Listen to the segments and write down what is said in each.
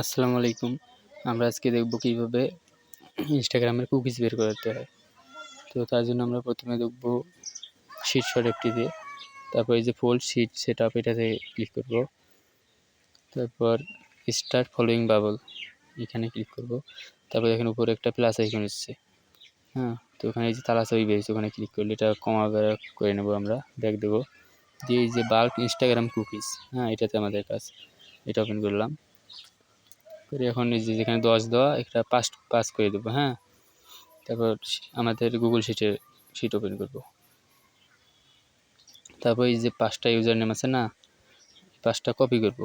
আসসালামু আলাইকুম। আমরা আজকে দেখব কিভাবে ইনস্টাগ্রামের কুকিজ বের করতে হয়। তো তার জন্য আমরা প্রথমে দেখব শীর্ষর অ্যাপটিতে, তারপর এই যে ফোল্ড শীট সেটআপ এটাতে ক্লিক করব। তারপর স্টার্ট ফলোয়িং বাবল এখানে ক্লিক করব। তারপর এখানে উপরে একটা প্লাস আইকন এসছে, হ্যাঁ, তো ওখানে এই যে তালা ছবি বেরিয়েছে ওখানে ক্লিক করলে এটা কমা ব্যাক করে নেব, আমরা ব্যাক দেবো দিয়ে এই যে বাল্ক ইনস্টাগ্রাম কুকিজ, হ্যাঁ, এটাতে আমাদের কাজ। এটা ওপেন করলাম করে এখন এই যে যেখানে 10 দেওয়া একটা পাস করে দেবো, হ্যাঁ। তারপর আমাদের গুগল শিট ওপেন করব। তারপর এই যে 5টা ইউজার নেম আছে না, 5টা কপি করব।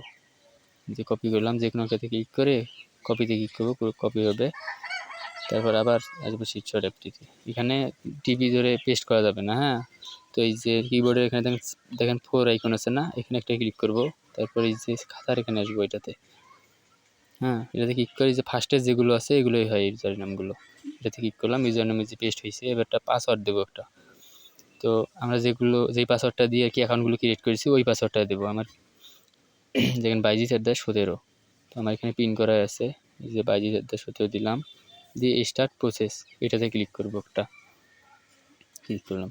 যে কপি করলাম যে কোনো একটাতে ক্লিক করে কপিতে ক্লিক করবো, পুরো কপি হবে। তারপর আবার আসবো শিটশট অ্যাপটিতে। এখানে টিপি ধরে পেস্ট করা যাবে না, হ্যাঁ। তো এই যে কিবোর্ডের এখানে দেখেন 4 আইকন আছে না, এখানে একটা ক্লিক করব। তারপর এই যে খাতার এখানে আসবো এটাতে, হ্যাঁ, এটাতে ক্লিক করে যে ফার্স্টে যেগুলো আছে এগুলোই হয় ইউজার নামগুলো। এটাতে ক্লিক করলাম, ইউজার নামে যে পেস্ট হয়েছে, এবারটা পাসওয়ার্ড দেবো একটা। তো আমরা যেই পাসওয়ার্ডটা দিয়ে কি অ্যাকাউন্টগুলো ক্রিয়েট করেছি ওই পাসওয়ার্ডটা দেবো। আমার যেখানে বাইজিস@17, তো আমার এখানে পিন করা আছে, এই যে বাইজিস@17 দিলাম, দিয়ে স্টার্ট প্রসেস এটাতে ক্লিক করব, একটা ক্লিক করলাম।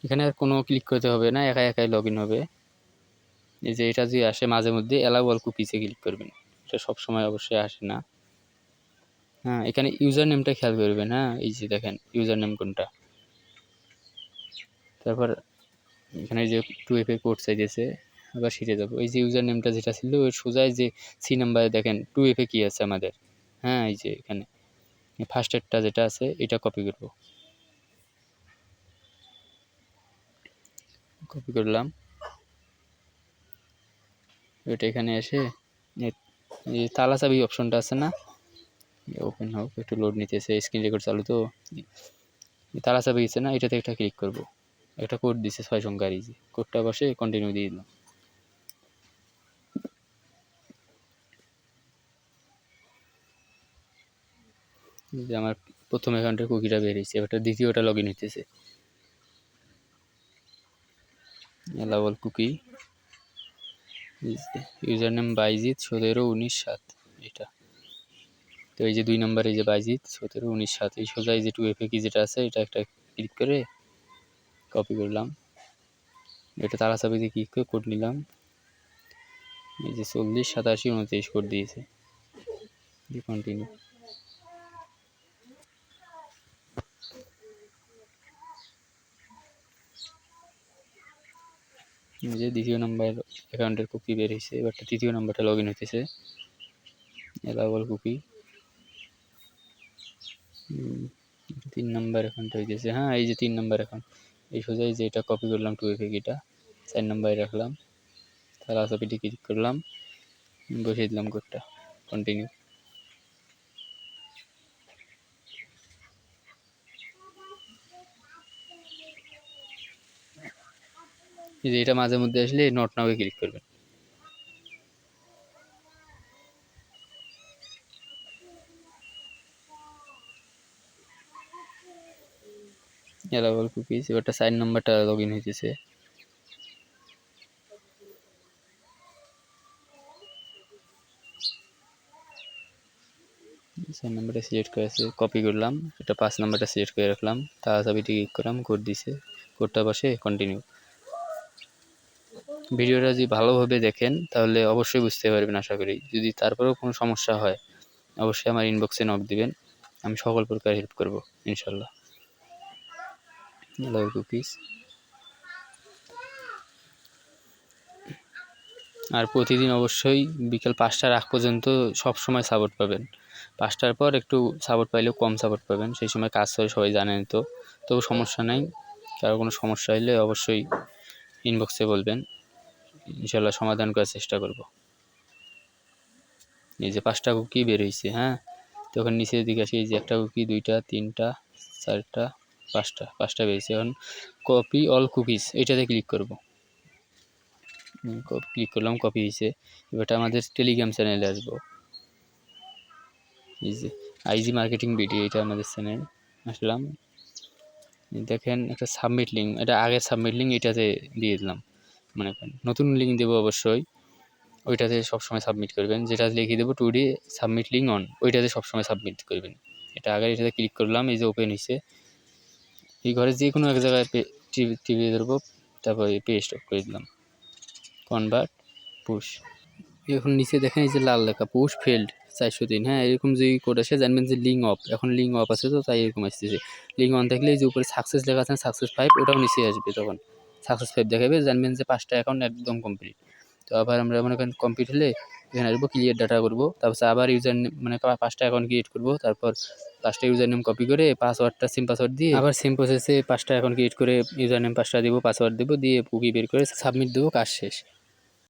এখানে আর কোনো ক্লিক করতে হবে না, একাই লগ ইন হবে। এই যে এটা যদি আসে মাঝে মধ্যে অ্যালাউ অল কুকিজে ক্লিক করবেন, এটা সবসময় অবশ্যই আসে না, হ্যাঁ। এখানে ইউজার নেমটা খেয়াল করবেন, হ্যাঁ, এই যে দেখেন ইউজার নেম কোনটা। তারপর এখানে যে 2FA কোড চাইতেছে, আবার শিটে যাবো। এই যে ইউজার নেমটা যেটা ছিল ওই সোজাই যে সি নাম্বারে দেখেন 2FA কি আছে আমাদের, হ্যাঁ, এই যে এখানে ফার্স্ট এডটা যেটা আছে এটা কপি করব, কপি করলাম। এটা এখানে এসে এই তালা চাবি অপশনটা আছে না, ওপেন হোক, একটু লোড নিতেছে, স্ক্রিন রেকর্ড চালু তো। তালা চাবি আছে না, এটাতে একটা ক্লিক করব। একটা কোড দিছে 6 সংখ্যার, এই যে কোডটা বসে কন্টিনিউ দিয়ে দিলাম। যে আমার প্রথম অ্যাকাউন্টের কুকিটা বের হয়েছে, এবার দ্বিতীয়টা লগ ইন হইতেছে, অ্যালাউল কুকি, ইউজার নেম বাইজিত17197, এটা। তো এই যে 2 নম্বর, এই যে বাইজিত17197, এই সোজা এই যে 2FA কি যেটা আছে এটা একটা ক্লিক করে কপি করলাম। এটা তালা চাবিতে ক্লিক করে কোড নিলাম, এই যে 408729 কোড দিয়েছে, দিয়ে কন্টিনিউ। যে দ্বিতীয় নাম্বার অ্যাকাউন্টের কুকি বের হয়েছে, এবারটা তৃতীয় নাম্বারটা লগ ইন হইতেছে, অ্যালাউল কুকি। 3 নাম্বার অ্যাকাউন্ট হইতেছে, হ্যাঁ, এই যে 3 নাম্বার অ্যাকাউন্ট, এই সোজা এই যে এটা কপি করলাম 2FA কিটা 4 নাম্বারে রাখলাম, তাহলে আসাপিটি ক্লিক করলাম, বসিয়ে দিলাম কোডটা, কন্টিনিউ। এই যে এটা মাঝে মধ্যে আসলে নট নাও ক্লিক করবেন। অ্যালাউল কুকিজ, এবারটা 4 নাম্বারটা লগ ইন হইতেছে, চার নাম্বারটা সিলেক্ট করে আছে, কপি করলাম, এটা 5 নাম্বারটা সিলেক্ট করে রাখলাম, তার চাবিটি ক্লিক করলাম, কোড দিছে, কোডটা বসে কন্টিনিউ। ভিডিওটা যদি ভালোভাবে দেখেন তাহলে অবশ্যই বুঝতে পারবেন আশা করি। যদি তারপরেও কোনো সমস্যা হয় অবশ্যই আমার ইনবক্সে নক দিবেন, আমি সকল প্রকার হেল্প করব ইনশাল্লাহ। অ্যালাউ কুকিজ, আর প্রতিদিন অবশ্যই বিকেল 5টার আগ পর্যন্ত সব সময় সাপোর্ট পাবেন। 5টার পর একটু সাপোর্ট পাইলেও কম সাপোর্ট পাবেন, সেই সময় কাজ হয় সবাই জানেন তো। তবু সমস্যা নাই, কারো কোনো সমস্যা হলে অবশ্যই ইনবক্সে বলবেন, ইনশাল্লাহ সমাধান করার চেষ্টা করব। এই যে 5টা কুকি বের হয়েছে, হ্যাঁ, তখন নিচের দিকে আসি, এই যে একটা কুকি, 2টা, 3টা, 4টা, 5টা বেরিয়েছে। এখন কপি অল কুকিজ এটাতে ক্লিক করব, ক্লিক করলাম, কপি হয়েছে। এবারটা আমাদের টেলিগ্রাম চ্যানেলে আসবো, এই যে আইজি মার্কেটিং ভিডিও, এটা আমাদের চ্যানেল। আসলাম, দেখেন একটা সাবমিট লিঙ্ক, এটা আগের সাবমিট লিঙ্ক এটাতে দিয়ে দিলাম, মনে করেন নতুন লিঙ্ক দেবো অবশ্যই, ওইটাতে সবসময় সাবমিট করবেন। যেটা লিখে দেবো টুডে সাবমিট লিঙ্ক অন, ওইটাতে সবসময় সাবমিট করবেন। এটা আগে এটাতে ক্লিক করলাম, এই যে ওপেন হয়েছে। এই ঘরে যে কোনো এক জায়গায় টিপে ধরবো, তারপরে পেস্ট করে দিলাম কনভার্ট পুশ। এখন নিচে দেখেন এই যে লাল লেখা পুশ ফেল্ড 403। হ্যাঁ, এরকম যদি কোড আসে জানবেন যে লিঙ্ক অফ। এখন লিঙ্ক অফ আছে, তো তাই এরকম আসতেছে। লিঙ্ক অন থাকলে এই যে উপরে সাকসেস লেখা আছে সাকসেস 5, ওটাও নিচে আসবে। তখন সাকসেস 5 দেখাবে, জানবেন যে 5টা অ্যাকাউন্ট একদম কমপ্লিট। তো আবার আমরা মনে করেন কমপ্লিট হলে এখানে আসবো ক্লিয়ার ডাটা করবো, তারপর আবার ইউজার নেম মানে 5টা অ্যাকাউন্ট ক্রিয়েট করবো। তারপর 5টা ইউজার নেম কপি করে পাসওয়ার্ডটা সেম পাসওয়ার্ড দিয়ে আবার সেম প্রসেসে 5টা অ্যাকাউন্ট ক্রিয়েট করে ইউজার নেম 5টা দেবো, পাসওয়ার্ড দেবো, দিয়ে কুকি বের করে সাবমিট দেবো, কাজ শেষ।